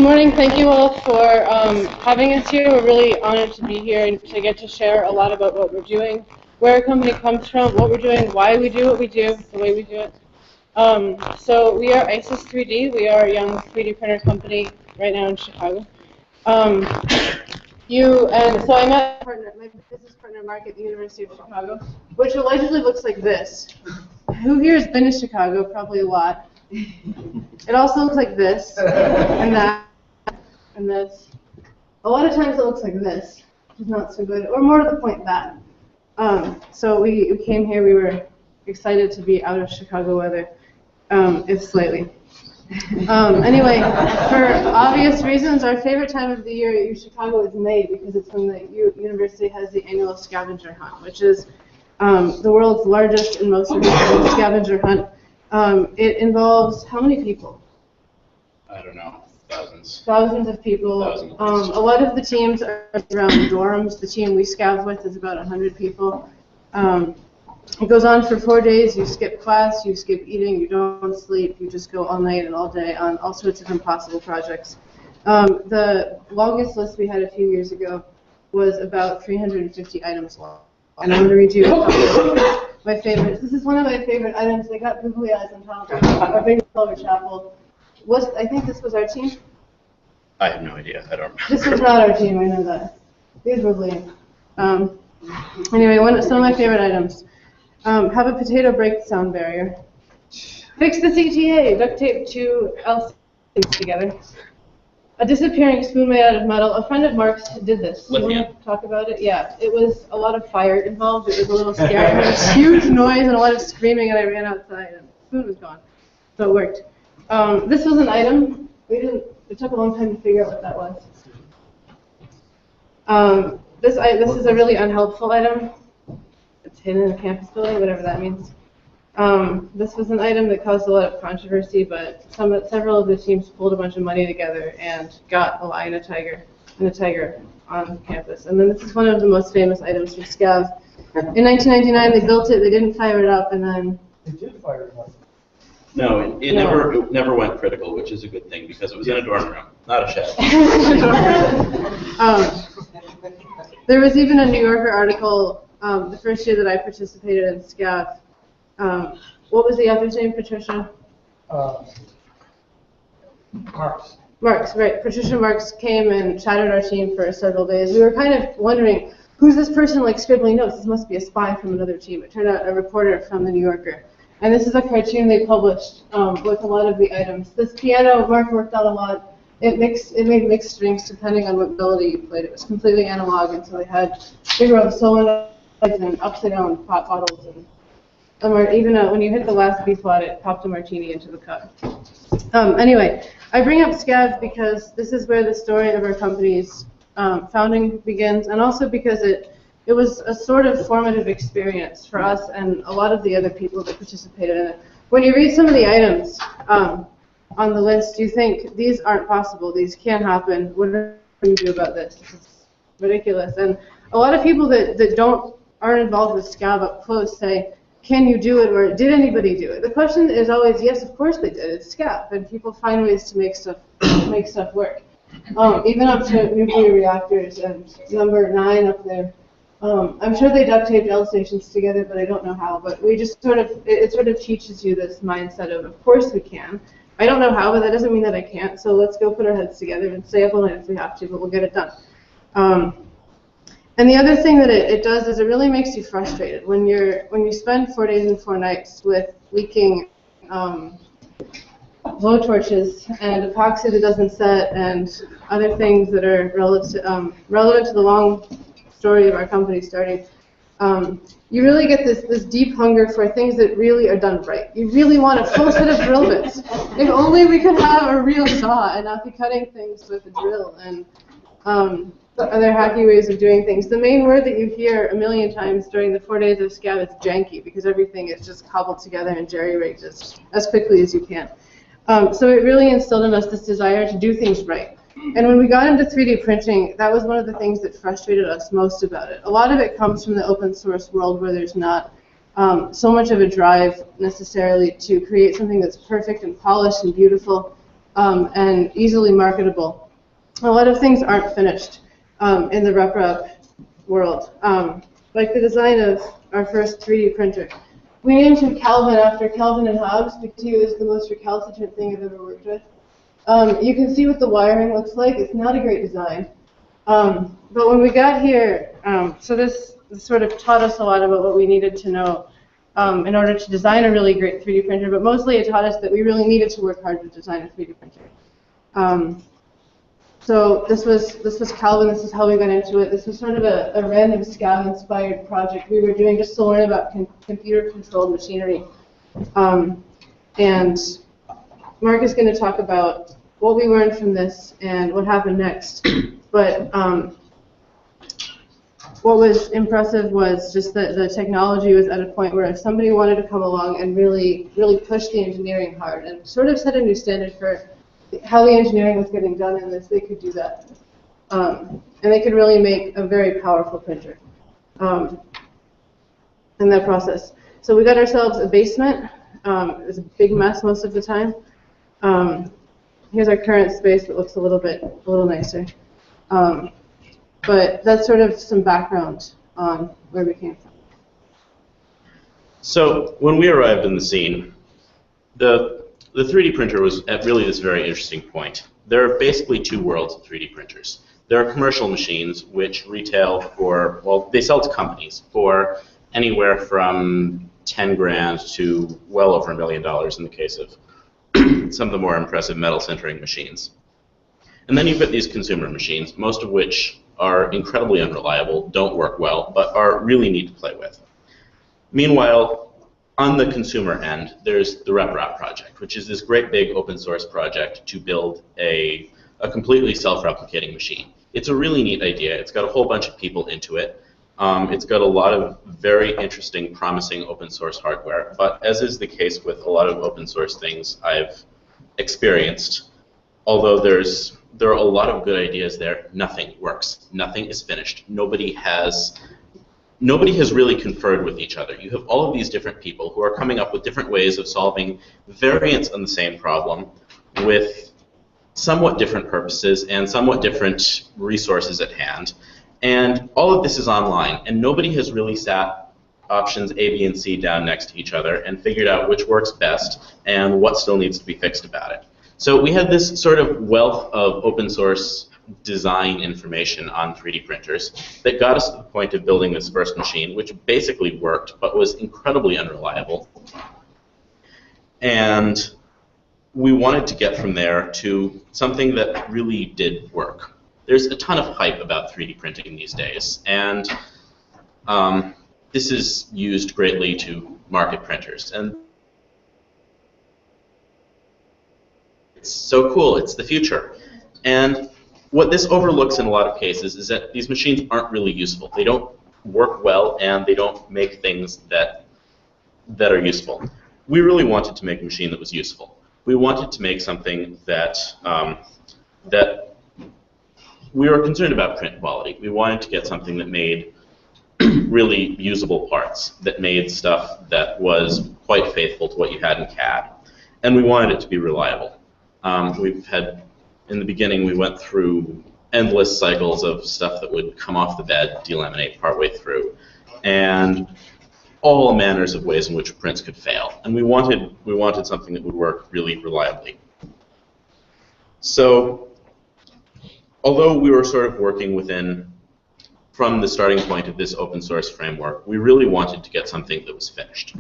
morning. Thank you all for having us here. We're really honored to be here and to get to share a lot about what we're doing, where our company comes from, what we're doing, why we do what we do, the way we do it. So we are ISIS 3D. We are a young 3D printer company right now in Chicago. So I met my business partner Marc at the University of Chicago, which allegedly looks like this. Who here has been to Chicago? Probably a lot. It also looks like this, and that, and this. A lot of times it looks like this, which is not so good, or more to the point, that. So we came here, we were excited to be out of Chicago weather, if slightly. Anyway, for obvious reasons, our favorite time of the year at Chicago is May, because it's when the university has the annual scavenger hunt, which is the world's largest and most important scavenger hunt. It involves how many people? I don't know. Thousands. Thousands of people. Thousands. A lot of the teams are around dorms. The team we scav with is about 100 people. It goes on for 4 days. You skip class, you skip eating, you don't sleep, you just go all night and all day on all sorts of impossible projects. The longest list we had a few years ago was about 350 items long. And I'm going to read you my favorites. This is one of my favorite items. They got googly eyes on top. Our big silver chapel. I think this was our team? I have no idea. I don't remember. This was not our team, I know that. These were lame. Anyway, some of my favorite items. Have a potato break sound barrier. Fix the CTA. Duct tape two LCDs together. A disappearing spoon made out of metal. A friend of Marc's did this. You want to talk about it? Yeah. It was a lot of fire involved. It was a little scary. There was huge noise and a lot of screaming, and I ran outside, and the spoon was gone. So it worked. This was an item. It took a long time to figure out what that was. This is a really unhelpful item. It's hidden in a campus building, whatever that means. This was an item that caused a lot of controversy, but several of the teams pulled a bunch of money together and got a lion and a tiger on campus. And then this is one of the most famous items from SCAV. In 1999, they built it. They didn't fire it up, and then they did fire it up. No, it never went critical, which is a good thing because it was in a dorm room, not a shed. There was even a New Yorker article the first year that I participated in SCAV. What was the author's name, Patricia? Marc's. Marc's, right. Patricia Marc's came and shadowed our team for several days. We were kind of wondering, who's this person like scribbling notes? This must be a spy from another team. It turned out a reporter from the New Yorker. And this is a cartoon they published with a lot of the items. This piano, Marc worked on a lot. It made mixed strings depending on what melody you played. It was completely analog, and so they had big row of solenoids and upside down pot bottles. And even when you hit the last B flat, it popped a martini into the cup. Anyway, I bring up SCAV because this is where the story of our company's founding begins, and also because it was a sort of formative experience for us and a lot of the other people that participated in it. When you read some of the items on the list, you think, these aren't possible, these can't happen, what are we going to do about this? This is ridiculous. And a lot of people that aren't involved with SCAV up close say, can you do it, or did anybody do it? The question is always, yes, of course they did. It's SCAV, and people find ways to make stuff work. Even up to nuclear reactors and number 9 up there. I'm sure they duct taped L stations together, but I don't know how. But we just it sort of teaches you this mindset of course we can. I don't know how, but that doesn't mean that I can't. So let's go put our heads together and stay up all night if we have to, but we'll get it done. And the other thing that it does is it really makes you frustrated when you spend 4 days and 4 nights with leaking blow torches and epoxy that doesn't set and other things that are relevant to the long story of our company starting. You really get this deep hunger for things that really are done right. You really want a full set of drill bits. If only we could have a real saw and not be cutting things with a drill and other hacky ways of doing things. The main word that you hear a million times during the 4 days of SCAV is janky, because everything is just cobbled together and jerry-rigged as quickly as you can. So it really instilled in us this desire to do things right. And when we got into 3D printing, that was one of the things that frustrated us most about it. A lot of it comes from the open source world where there's not so much of a drive necessarily to create something that's perfect and polished and beautiful. and easily marketable. A lot of things aren't finished in the RepRap world, like the design of our first 3D printer. We named him Calvin after Calvin and Hobbes because he was the most recalcitrant thing I've ever worked with. You can see what the wiring looks like. It's not a great design. But when we got here, so this sort of taught us a lot about what we needed to know in order to design a really great 3D printer, but mostly it taught us that we really needed to work hard to design a 3D printer. So this was Calvin. This is how we got into it. This was sort of a random Scav-inspired project we were doing just to learn about computer-controlled machinery. And Marc is going to talk about what we learned from this and what happened next. But what was impressive was just that the technology was at a point where if somebody wanted to come along and really push the engineering hard and sort of set a new standard for how the engineering was getting done in this, they could do that. And they could really make a very powerful printer in that process. So we got ourselves a basement. It was a big mess most of the time. Here's our current space that looks a little nicer. But that's sort of some background on where we came from. So when we arrived in the scene, the 3D printer was at really this very interesting point. There are basically two worlds of 3D printers. There are commercial machines which retail for, well, they sell to companies for anywhere from 10 grand to well over $1 million in the case of some of the more impressive metal sintering machines. And then you've got these consumer machines, most of which are incredibly unreliable, don't work well, but are really neat to play with. Meanwhile, on the consumer end, there's the RepRap project, which is this great big open source project to build a completely self-replicating machine. It's a really neat idea. It's got a whole bunch of people into it. It's got a lot of very interesting, promising open source hardware. But as is the case with a lot of open source things I've experienced, although there are a lot of good ideas there, nothing works. Nothing is finished. Nobody has really conferred with each other. You have all of these different people who are coming up with different ways of solving variants on the same problem with somewhat different purposes and somewhat different resources at hand. And all of this is online, and nobody has really sat options A, B, and C down next to each other and figured out which works best and what still needs to be fixed about it. So we had this sort of wealth of open source design information on 3D printers that got us to the point of building this first machine, which basically worked, but was incredibly unreliable. And we wanted to get from there to something that really did work. There's a ton of hype about 3D printing these days, and this is used greatly to market printers. And it's so cool, it's the future. And what this overlooks in a lot of cases is that these machines aren't really useful. They don't work well, and they don't make things that are useful. We really wanted to make a machine that was useful. We wanted to make something that that we were concerned about print quality. We wanted to get something that made really usable parts, that made stuff that was quite faithful to what you had in CAD. And we wanted it to be reliable. In the beginning, we went through endless cycles of stuff that would come off the bed, delaminate partway through, and all manners of ways in which prints could fail. And we wanted something that would work really reliably. So, although we were sort of working from the starting point of this open source framework, we really wanted to get something that was finished.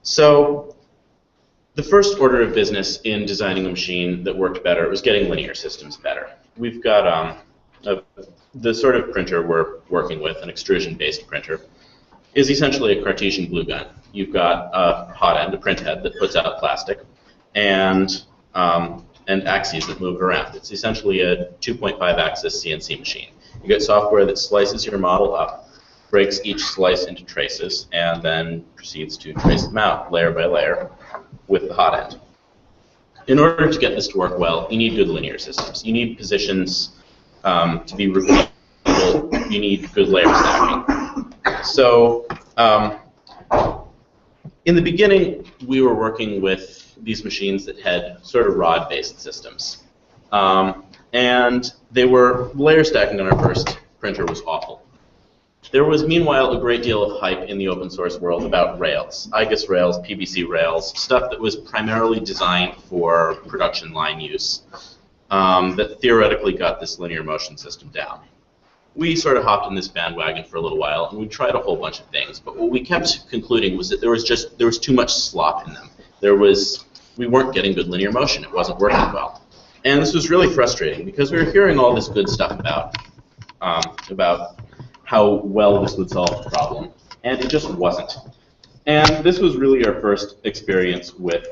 So, the first order of business in designing a machine that worked better was getting linear systems better. We've got the sort of printer we're working with, an extrusion-based printer, is essentially a Cartesian glue gun. You've got a hot end, a print head that puts out plastic, and axes that move around. It's essentially a 2.5-axis CNC machine. You get software that slices your model up, breaks each slice into traces, and then proceeds to trace them out layer by layer with the hot end. In order to get this to work well, you need good linear systems. You need positions to be repeatable. You need good layer stacking. So in the beginning, we were working with these machines that had sort of rod-based systems. And they were layer stacking on our first printer was awful. There was, meanwhile, a great deal of hype in the open source world about Rails, IGUS Rails, PBC Rails, stuff that was primarily designed for production line use that theoretically got this linear motion system down. We sort of hopped in this bandwagon for a little while, and we tried a whole bunch of things. But what we kept concluding was that there was too much slop in them. We weren't getting good linear motion. It wasn't working well. And this was really frustrating because we were hearing all this good stuff about how well this would solve the problem, and it just wasn't. And this was really our first experience with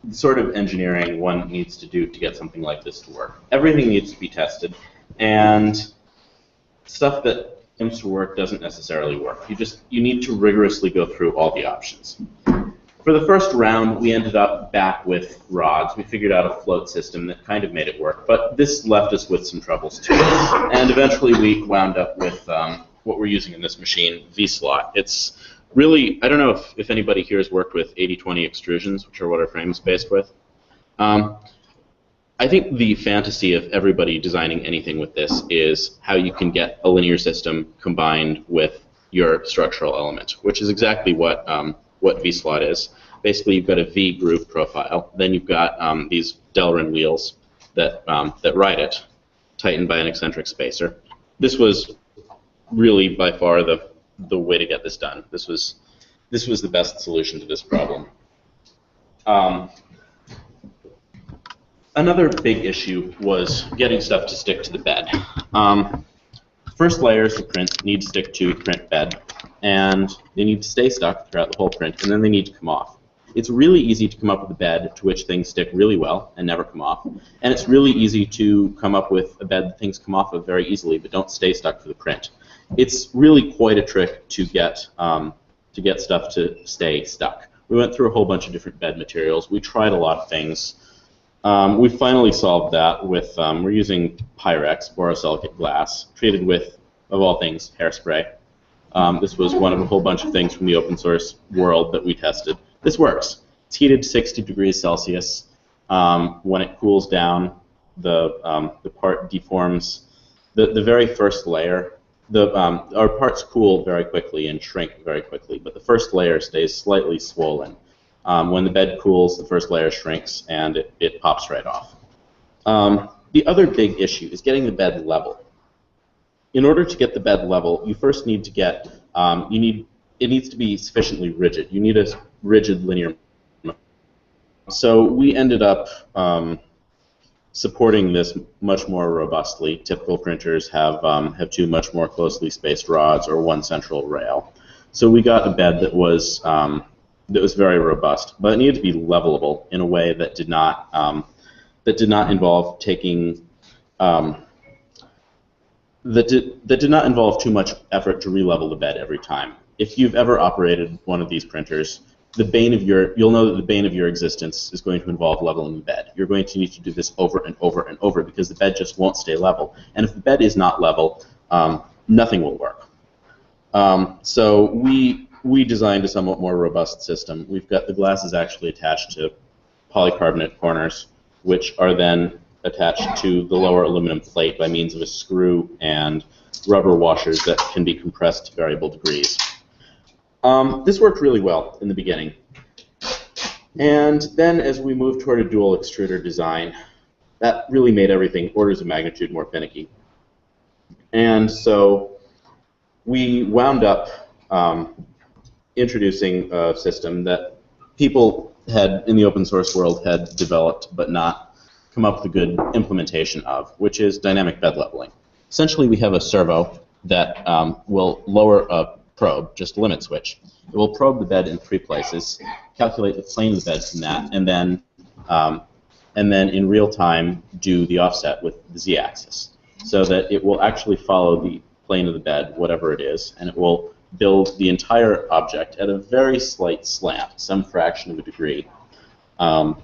the sort of engineering one needs to do to get something like this to work. Everything needs to be tested, and stuff that seems to work doesn't necessarily work. You need to rigorously go through all the options. For the first round, we ended up back with rods. We figured out a float system that kind of made it work, but this left us with some troubles too. And eventually we wound up with what we're using in this machine, V-slot. It's really, I don't know if anybody here has worked with 80-20 extrusions, which are what our frame is based with. I think the fantasy of everybody designing anything with this is how you can get a linear system combined with your structural element, which is exactly what V-slot is. Basically, you've got a V groove profile. Then you've got these Delrin wheels that ride it, tightened by an eccentric spacer. This was really by far the way to get this done. This was the best solution to this problem. Another big issue was getting stuff to stick to the bed. First layers of print need to stick to the print bed, and they need to stay stuck throughout the whole print, and then they need to come off. It's really easy to come up with a bed to which things stick really well and never come off, and it's really easy to come up with a bed that things come off of very easily but don't stay stuck for the print. It's really quite a trick to get stuff to stay stuck. We went through a whole bunch of different bed materials. We tried a lot of things. We finally solved that with, we're using Pyrex, borosilicate glass, treated with, of all things, hairspray. This was one of a whole bunch of things from the open source world that we tested. This works. It's heated to 60 degrees Celsius. When it cools down, the part deforms. The very first layer, our parts cool very quickly and shrink very quickly, but the first layer stays slightly swollen. When the bed cools, the first layer shrinks and it pops right off. The other big issue is getting the bed level. In order to get the bed level, you first need to get, it needs to be sufficiently rigid. You need a rigid linear. So we ended up supporting this much more robustly. Typical printers have two much more closely spaced rods or one central rail. So we got a bed that was very robust, but it needed to be levelable in a way that did not involve taking that did not involve too much effort to re-level the bed every time. If you've ever operated one of these printers, you'll know that the bane of your existence is going to involve leveling the bed. You're going to need to do this over and over and over because the bed just won't stay level. And if the bed is not level, nothing will work. So we designed a somewhat more robust system. We've got the glasses actually attached to polycarbonate corners, which are then attached to the lower aluminum plate by means of a screw and rubber washers that can be compressed to variable degrees. This worked really well in the beginning. And then as we moved toward a dual extruder design, that really made everything orders of magnitude more finicky. And so we wound up introducing a system that people in the open source world had developed but not come up with a good implementation of, which is dynamic bed leveling. Essentially, we have a servo that will lower a probe, just a limit switch. It will probe the bed in 3 places, calculate the plane of the bed from that, and then in real time do the offset with the z-axis, so that it will actually follow the plane of the bed, whatever it is, and it will build the entire object at a very slight slant, some fraction of a degree.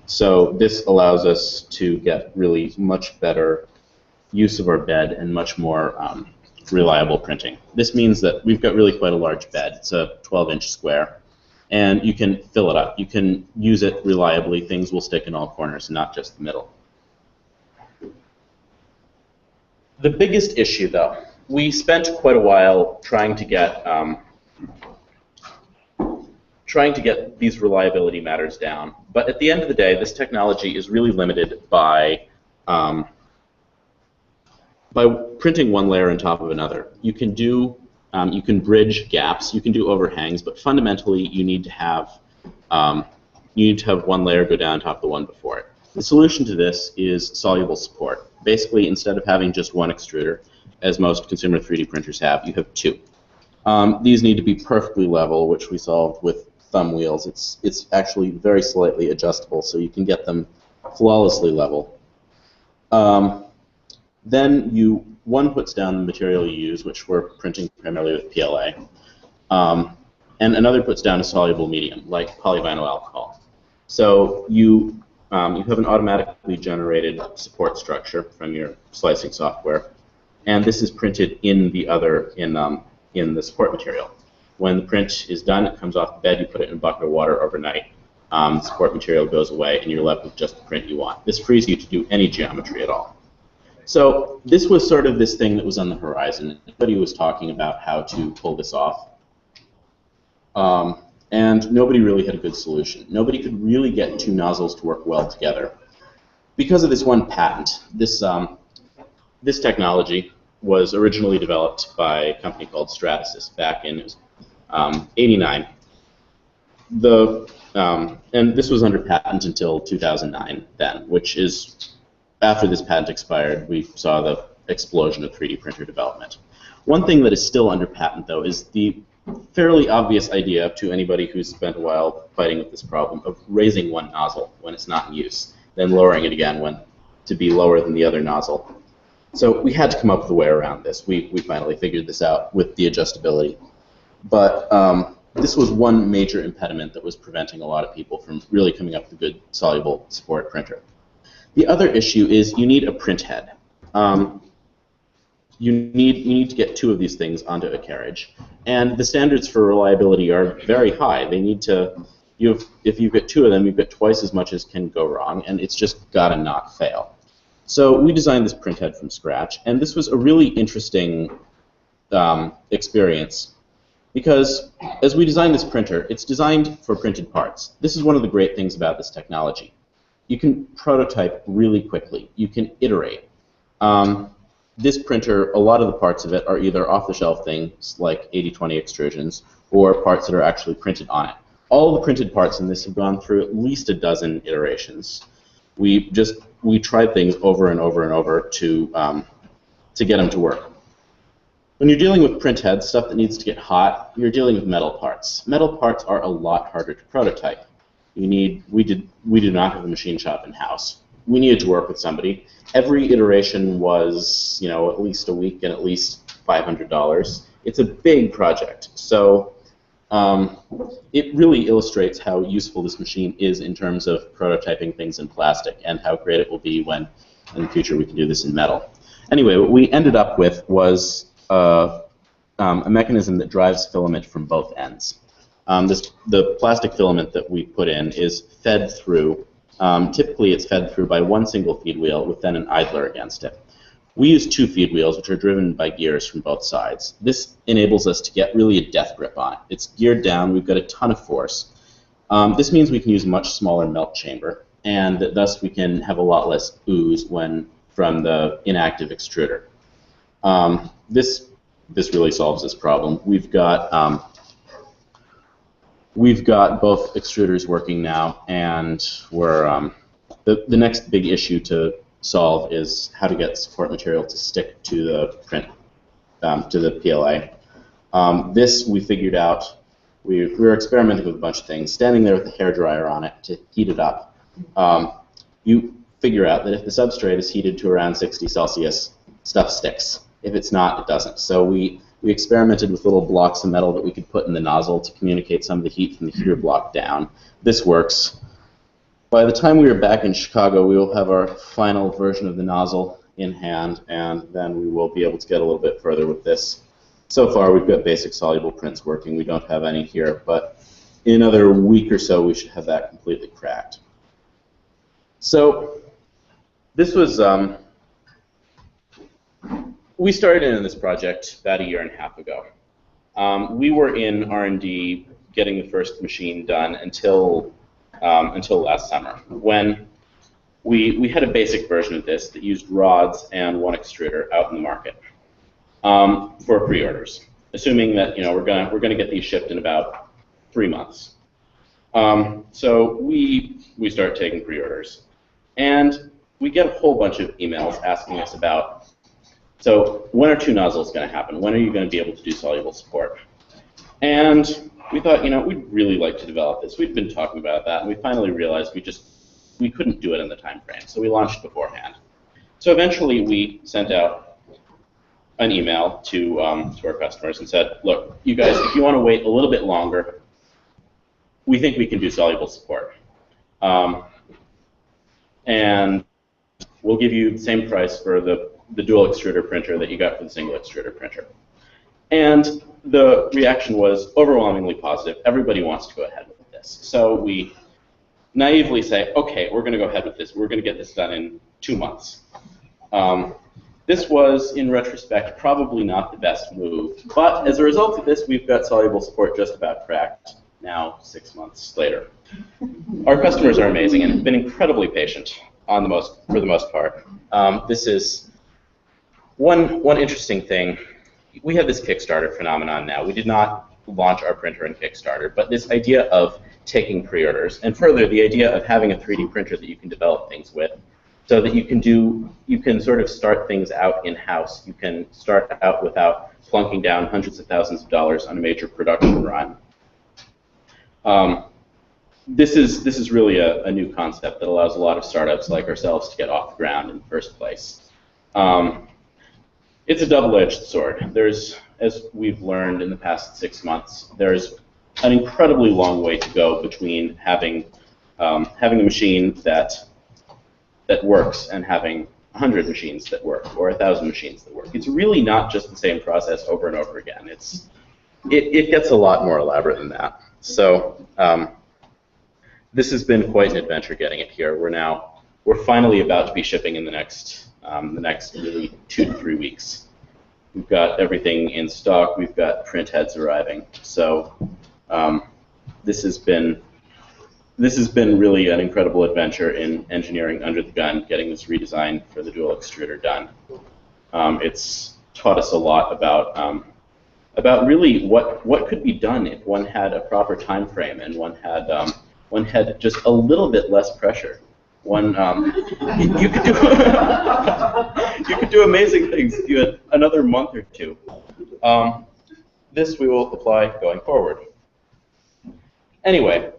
So this allows us to get really much better use of our bed and much more reliable printing. This means that we've got really quite a large bed. It's a 12-inch square. and you can fill it up. You can use it reliably. Things will stick in all corners, not just the middle. The biggest issue, though, we spent quite a while trying to get these reliability matters down. But at the end of the day, this technology is really limited by printing one layer on top of another. You can do you can bridge gaps, you can do overhangs, but fundamentally you need to have one layer go down on top of the one before it. The solution to this is soluble support. Basically, instead of having just one extruder, as most consumer 3D printers have, you have two. These need to be perfectly level, which we solved with thumb wheels. It's actually very slightly adjustable, so you can get them flawlessly level. Then one puts down the material you use, which we're printing primarily with PLA, and another puts down a soluble medium, like polyvinyl alcohol. So you have an automatically generated support structure from your slicing software, and this is printed in the support material. When the print is done, it comes off the bed, you put it in a bucket of water overnight, the support material goes away, and you're left with just the print you want. This frees you to do any geometry at all. So this was sort of this thing that was on the horizon. Everybody was talking about how to pull this off. And nobody really had a good solution. Nobody could really get two nozzles to work well together. Because of this one patent, this technology was originally developed by a company called Stratasys back in '89. And this was under patent until 2009 then, which is, after this patent expired, we saw the explosion of 3D printer development. One thing that is still under patent, though, is the fairly obvious idea to anybody who's spent a while fighting with this problem of raising one nozzle when it's not in use, then lowering it again to be lower than the other nozzle. So we had to come up with a way around this. We finally figured this out with the adjustability. But this was one major impediment that was preventing a lot of people from really coming up with a good soluble support printer. The other issue is you need a print head. You need to get two of these things onto a carriage, and the standards for reliability are very high. They need to, if you've got two of them, you've got twice as much as can go wrong, and it's just got to not fail. So we designed this print head from scratch, and this was a really interesting experience because as we designed this printer, it's designed for printed parts. This is one of the great things about this technology. You can prototype really quickly. You can iterate. This printer, a lot of the parts of it are either off-the-shelf things like 80/20 extrusions or parts that are actually printed on it. All the printed parts in this have gone through at least a dozen iterations. We tried things over and over and over to get them to work. When you're dealing with print heads, stuff that needs to get hot, you're dealing with metal parts. Metal parts are a lot harder to prototype. We did not have a machine shop in-house. We needed to work with somebody. Every iteration was, at least a week and at least $500. It's a big project. So it really illustrates how useful this machine is in terms of prototyping things in plastic and how great it will be when in the future we can do this in metal. Anyway, what we ended up with was a mechanism that drives filament from both ends. The plastic filament that we put in is fed through. Typically, it's fed through by one single feed wheel with then an idler against it. We use two feed wheels, which are driven by gears from both sides. This enables us to get really a death grip on it. It's geared down. We've got a ton of force. This means we can use a much smaller melt chamber, and thus we can have a lot less ooze from the inactive extruder. This really solves this problem. We've got both extruders working now, and we're the next big issue to solve is how to get support material to stick to the print, to the PLA. This we figured out. We were experimenting with a bunch of things. Standing there with the hairdryer on it to heat it up, you figure out that if the substrate is heated to around 60 Celsius, stuff sticks. If it's not, it doesn't. So we experimented with little blocks of metal that we could put in the nozzle to communicate some of the heat from the heater block down. This works. By the time we are back in Chicago, we will have our final version of the nozzle in hand, and then we will be able to get a little bit further with this. So far, we've got basic soluble prints working. We don't have any here, but in another week or so, we should have that completely cracked. So this was, we started in this project about 1.5 years ago. We were in R&D getting the first machine done until last summer, when we had a basic version of this that used rods and one extruder out in the market for pre-orders, assuming that we're gonna get these shipped in about 3 months. So we start taking pre-orders, and we get a whole bunch of emails asking us about, so when are 2 nozzles going to happen? When are you going to be able to do soluble support? And we thought, we'd really like to develop this. We'd been talking about that, and we finally realized we couldn't do it in the time frame, so we launched beforehand. So eventually we sent out an email to our customers and said, look, you guys, if you want to wait a little bit longer, we think we can do soluble support. And we'll give you the same price for the dual extruder printer that you got for the single extruder printer. And the reaction was overwhelmingly positive. Everybody wants to go ahead with this. So we naively say, okay, we're going to go ahead with this. We're going to get this done in 2 months. This was, in retrospect, probably not the best move. But as a result of this, we've got soluble support just about cracked now 6 months later. Our customers are amazing and have been incredibly patient for the most part. This is one interesting thing. We have this Kickstarter phenomenon now. We did not launch our printer in Kickstarter, but this idea of taking pre-orders, and further, the idea of having a 3D printer that you can develop things with, so that you can sort of start things out in-house. You can start out without plunking down hundreds of thousands of dollars on a major production run. This is really a new concept that allows a lot of startups like ourselves to get off the ground in the first place. It's a double-edged sword. As we've learned in the past 6 months, there's an incredibly long way to go between having a machine that works and having 100 machines that work or 1,000 machines that work. It's really not just the same process over and over again. It gets a lot more elaborate than that. So this has been quite an adventure getting it here. We're finally about to be shipping in the next really 2 to 3 weeks. We've got everything in stock. We've got print heads arriving. So this has been really an incredible adventure in engineering under the gun, getting this redesign for the dual extruder done. It's taught us a lot about really what could be done if one had a proper time frame and one had just a little bit less pressure. You could do amazing things if you had another month or 2. This we will apply going forward. Anyway,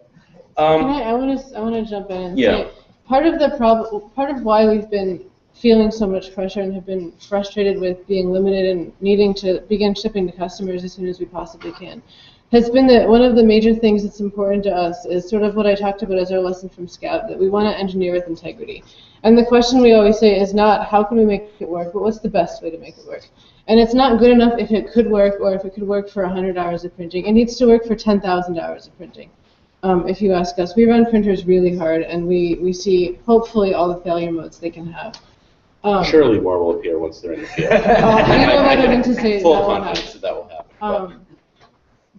I want to jump in and say part of why we've been feeling so much pressure and have been frustrated with being limited and needing to begin shipping to customers as soon as we possibly can has been that one of the major things that's important to us is sort of what I talked about as our lesson from Scout, that we want to engineer with integrity. And the question we always say is not how can we make it work, but what's the best way to make it work. And it's not good enough if it could work or if it could work for 100 hours of printing. It needs to work for 10,000 hours of printing. If you ask us, we run printers really hard, and we see hopefully all the failure modes they can have. Surely more will appear once they're in the field. You know better than to say full confidence that will happen.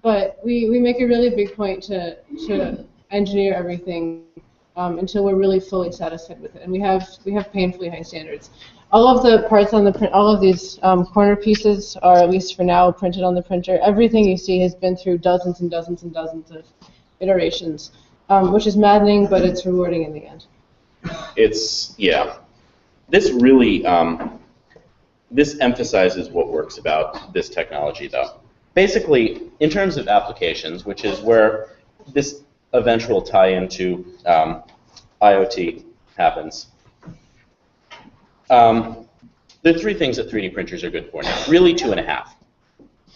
But we make a really big point to engineer everything until we're really fully satisfied with it, and we have painfully high standards. All of the parts on the print, all of these corner pieces are, at least for now, printed on the printer. Everything you see has been through dozens and dozens and dozens of iterations, which is maddening, but it's rewarding in the end. This really this emphasizes what works about this technology, though. Basically, in terms of applications, which is where this eventual tie into IoT happens, there are 3 things that 3D printers are good for now. Really 2.5.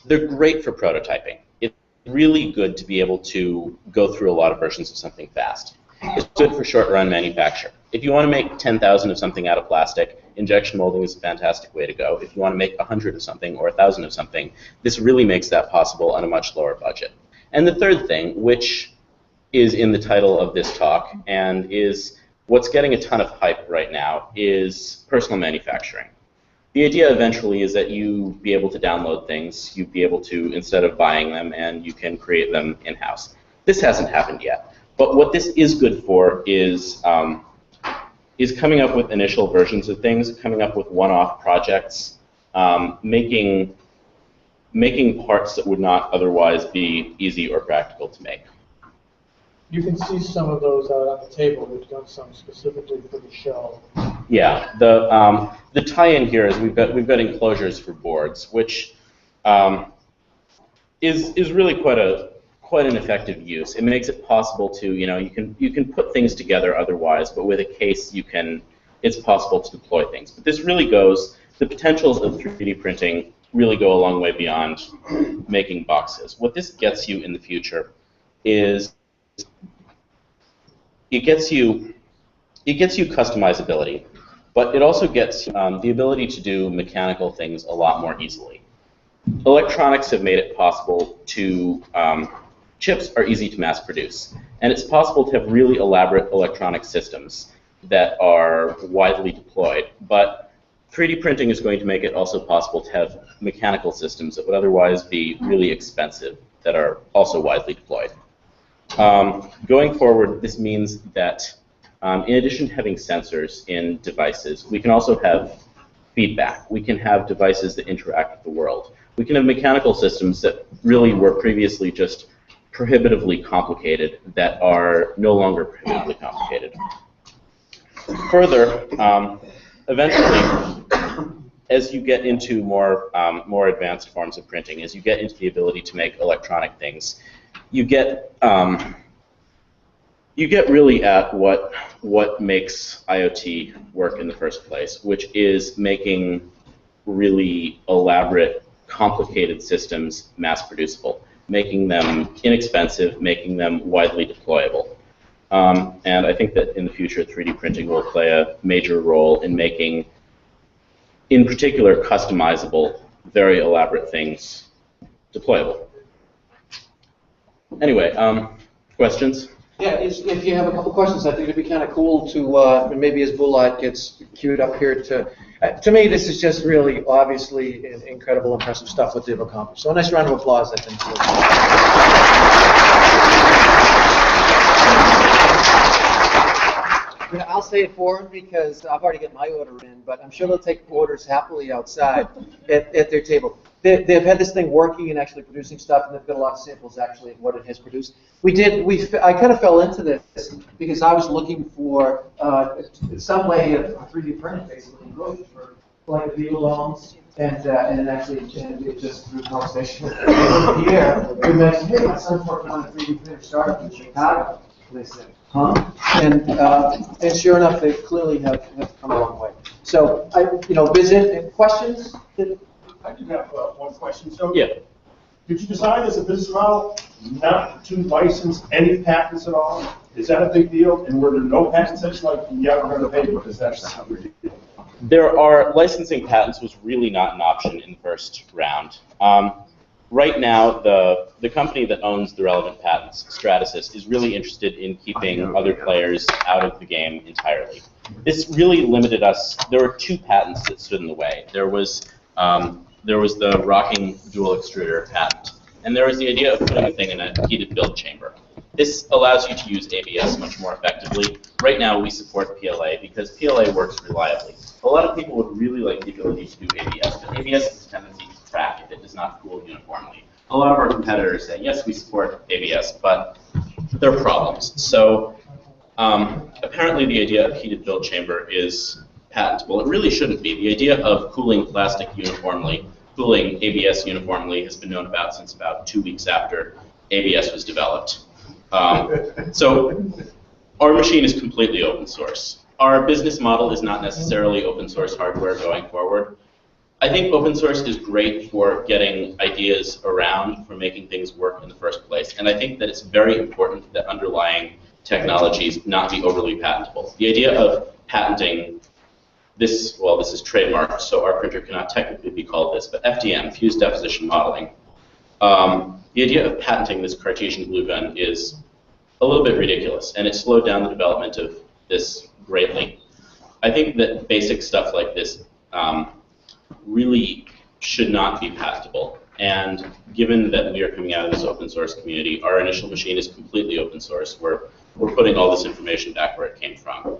They're great for prototyping. It's really good to be able to go through a lot of versions of something fast. It's good for short-run manufacture. If you want to make 10,000 of something out of plastic, injection molding is a fantastic way to go. If you want to make 100 of something or 1,000 of something, this really makes that possible on a much lower budget. And the third thing, which is in the title of this talk, and is what's getting a ton of hype right now is personal manufacturing. The idea eventually is that you be able to download things, you be able to, instead of buying them, and you can create them in-house. This hasn't happened yet. But what this is good for is coming up with initial versions of things, coming up with one-off projects, making parts that would not otherwise be easy or practical to make. You can see some of those out on the table. We've done some specifically for the show. Yeah, the tie-in here is we've got enclosures for boards, which is really quite an effective use. It makes it possible to, you can put things together otherwise, but with a case it's possible to deploy things. But this really the potentials of 3D printing really go a long way beyond making boxes. What this gets you in the future is it gets you customizability, but it also gets the ability to do mechanical things a lot more easily. Electronics have made it possible to chips are easy to mass produce, and it's possible to have really elaborate electronic systems that are widely deployed, but 3D printing is going to make it also possible to have mechanical systems that would otherwise be really expensive that are also widely deployed. Going forward, this means that in addition to having sensors in devices, we can also have feedback. We can have devices that interact with the world. We can have mechanical systems that really were previously just prohibitively complicated that are no longer prohibitively complicated. Further, eventually, as you get into more advanced forms of printing, as you get into the ability to make electronic things, you get really at what makes IoT work in the first place, which is making really elaborate, complicated systems mass producible, making them inexpensive, making them widely deployable. And I think that in the future, 3D printing will play a major role in making, in particular, customizable, very elaborate things deployable. Anyway, questions? Yeah, if you have a couple questions, I think it'd be kind of cool to, maybe as Bulat gets queued up here to me, this is just really, obviously, incredible, impressive stuff what they've accomplished. So a nice round of applause, I think. I'll say it for them because I've already got my order in, but I'm sure they'll take orders happily outside at their table. They've had this thing working and actually producing stuff, and they've got a lot of samples actually of what it has produced. I kind of fell into this because I was looking for some way of 3D printing basically for like the loans, and just through conversation with Pierre, we mentioned, hey, my son's working on a 3D printer startup in Chicago. And they said, huh? And sure enough, they clearly have come a long way. So visit questions. I do have one question. So, yeah. Did you decide as a business model not to license any patents at all? Is that a big deal? And were there no patents? It's like, yeah, we're going to pay because that's not a big deal. There are licensing patents was really not an option in the first round. Right now, the company that owns the relevant patents, Stratasys, is really interested in keeping other players out of the game entirely. This really limited us. There were two patents that stood in the way. There was the rocking dual extruder patent, and there was the idea of putting a thing in a heated build chamber. This allows you to use ABS much more effectively. Right now, we support PLA because PLA works reliably. A lot of people would really like the ability to do ABS, but ABS has a tendency to crack if it does not cool uniformly. A lot of our competitors say, yes, we support ABS, but there are problems. So apparently the idea of heated build chamber is patentable. It really shouldn't be. The idea of cooling plastic uniformly, cooling ABS uniformly, has been known about since about 2 weeks after ABS was developed. So our machine is completely open source. Our business model is not necessarily open source hardware going forward. I think open source is great for getting ideas around, for making things work in the first place. And I think that it's very important that underlying technologies not be overly patentable. The idea of patenting this, well, this is trademarked, so our printer cannot technically be called this, but FDM, fused deposition modeling. The idea of patenting this Cartesian glue gun is a little bit ridiculous, and it slowed down the development of this greatly. I think that basic stuff like this really should not be patentable. And given that we are coming out of this open source community, our initial machine is completely open source. We're putting all this information back where it came from.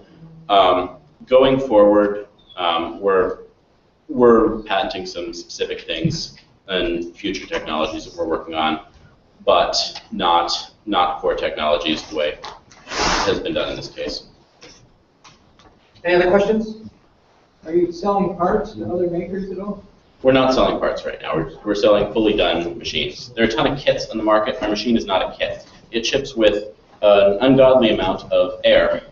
Going forward, we're patenting some specific things and future technologies that we're working on, but not core technologies the way it has been done in this case. Any other questions? Are you selling parts to other makers at all? We're not selling parts right now. We're selling fully done machines. There are a ton of kits on the market. Our machine is not a kit. It ships with an ungodly amount of air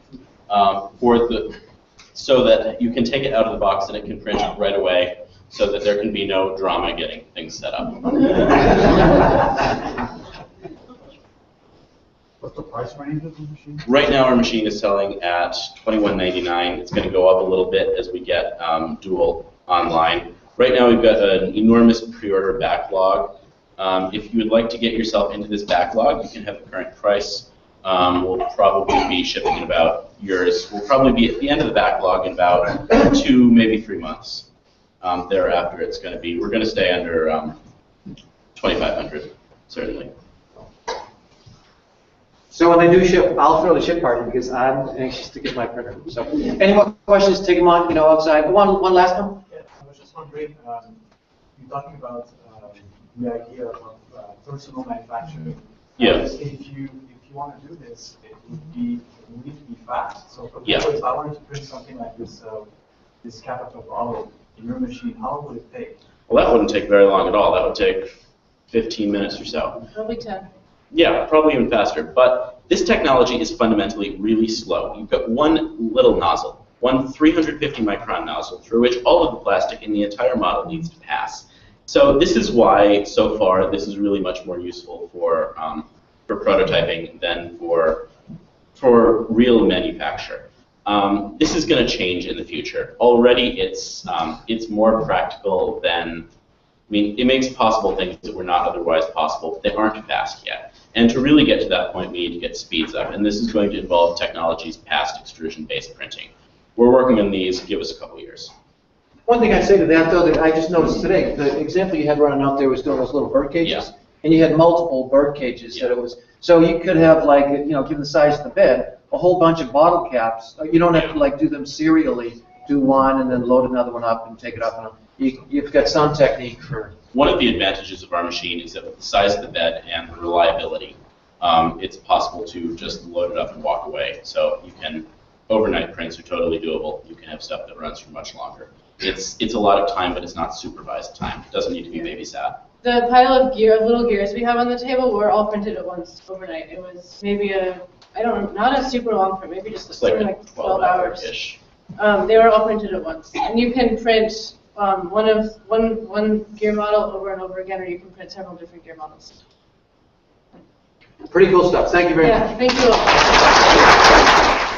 so that you can take it out of the box and it can print right away, so that there can be no drama getting things set up. What's the price range of the machine? Right now, our machine is selling at $21.99. It's going to go up a little bit as we get Dual online. Right now, we've got an enormous pre-order backlog. If you would like to get yourself into this backlog, you can have the current price. We'll probably be shipping in about yours. We'll probably be at the end of the backlog in about 2, maybe 3 months. Thereafter, it's going to be, we're going to stay under 2,500, certainly. So when they do ship, I'll throw the ship party because I'm anxious to get my printer. So, any more questions? Take them on, outside. One last one. Yeah, I was just wondering, you're talking about the idea of personal manufacturing. Yeah. If you want to do this, it need to be fast. So, for Yeah. example, if I wanted to print something like this, this capital bottle in your machine, how long would it take? Well, that wouldn't take very long at all. That would take 15 minutes or so. Probably 10. Yeah, probably even faster. But this technology is fundamentally really slow. You've got one little nozzle, one 350 micron nozzle through which all of the plastic in the entire model needs to pass. So this is why, so far, this is really much more useful for prototyping than for real manufacture. This is going to change in the future. Already, it's more practical than. I mean, it makes possible things that were not otherwise possible. They aren't fast yet. And to really get to that point, we need to get speeds up. And this is going to involve technologies past extrusion-based printing. We're working on these. Give us a couple years. One thing I'd say to that, though, that I just noticed today, the example you had running out there was doing those little bird cages. Yeah. And you had multiple bird cages Yeah. that it was. So you could have, like, given the size of the bed, a whole bunch of bottle caps. You don't have to, like, do them serially. Do one and then load another one up and take it up. And you've got some technique for. One of the advantages of our machine is that with the size of the bed and the reliability, it's possible to just load it up and walk away. So you can, overnight prints are totally doable. You can have stuff that runs for much longer. It's a lot of time, but it's not supervised time. It doesn't need to be babysat. The pile of little gears we have on the table were all printed at once overnight. It was maybe not a super long print, maybe just It's something like like 12 hours. ish. They were all printed at once, and you can print one gear model over and over again, or you can print several different gear models. Pretty cool stuff. Thank you very much. Yeah, thank you all.